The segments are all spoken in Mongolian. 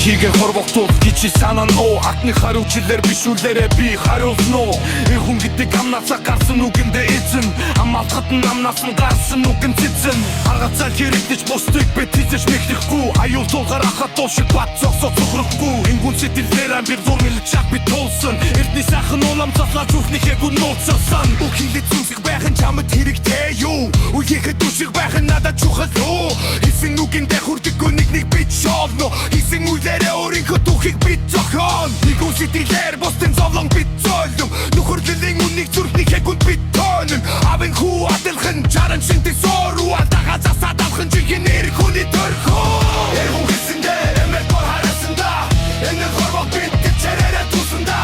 хийгээ хорвогтуул гэж санаа нөө Акны хариучлаар бишүүлээрээ би хариулно Энэ хүн гэдэг амнаасаа гарсан үгэндээ эзэн Амаалхад нь амнаас нь гарсан үгэн цэцэн Аргацаа хэрэгдэж бусдыг бэт хийжэж мэхлэхгүй Аюул тулгаар ахад дуушиг бат зогсоо цухрахгүй Энэ хүн сэтгэлээр амбир зурмилж чаг би тулсан Эрдний сайхан улам заслаа зүрхнийхээ гүн нууцсан Үхилээ зүсэх байхын чамд хэрэгтэй юу Үеихэд дүшиг байхын надад чухал юу Хийсэн үгэндээ хүрдэггүй нэг бит шоолно Хийсэн үйлээрээ өөрийнхөө духийг бит зохион Нэг хүн сэтгэлээр бусдын зовлон бит зойлон Нөхөрлөлийн үннийг зүрхнийхээ гүн бит тоонон Авын хүү адилхан чаран шинтэг соруу Алтагаа засаад авахын чихэн нэр хүний төрхөө Эр хүн хийсэндээ эмэр гор харасанда Энэ хорвог бит гэчээрээ тусанда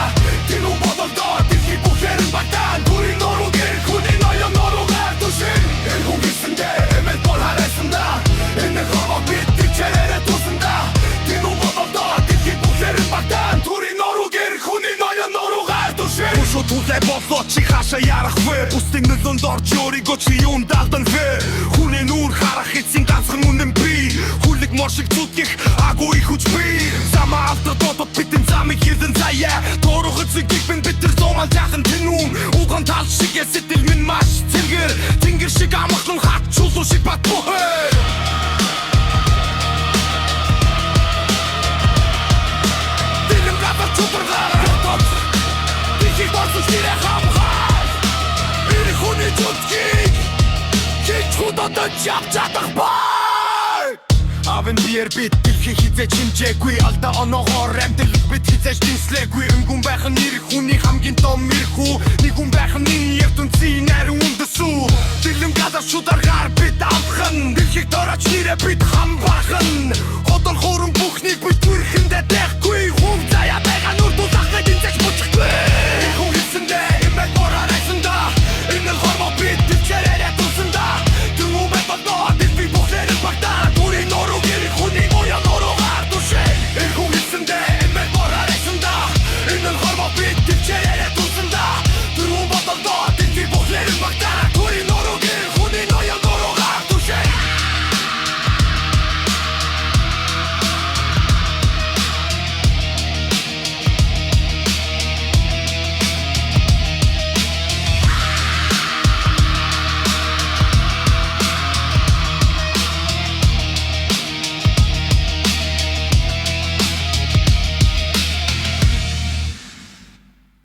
Тин уу бодолдоо дэлхий бүхэрэн батан Дүрийн норуу гэр хүний ноён норуугаар тушин Эр хүн хийсэндээ эмэр гор харасанда Энэ хорвог бит гэчээрээ тусанда Тин уу бодолдоо дэлхий бүхэрэн батан Дүрийн норуу гэр хүний ноён норуугаар тушин Бушуу тулай болоо чи хаашаа ярах вэ Бусдын нөлөөнд орж өөрийгөө чи юун далдан вэ Хүний нүур харах эцсийн ганцхан үнэн би Хүлэг мор шиг зүтгэх агуу их хүч би Замаа автодотод битэн замыг хийдэн заяа Тоорох эцгийг бин битэр зомал жахан тэнүүн Уган тал шиг сэтгэл минь маш цэнгэр Тэнгэр шиг амглан хат чулуу шиг бат бухэр Дилэм гапар чупаргаар Дихийг борсуш тирэ хамхай Iri хүний зүтгэг Хич худодод жав чадах бай Авен биер бит дэлхий хизээч хэмжээгүй Алдаа оноогоор амтэл бит хизээч динслээгүй Өнгөн байх нь iri хүний хамгийн том ирхүү Нэг хүн байх нь ертөнцийн нарийн үндэсүү Дилэм гадар шударгаар бит авхан Дэлхийг дөрөж нэрэ бит хамбархан Одон хуурын бүхнийг бит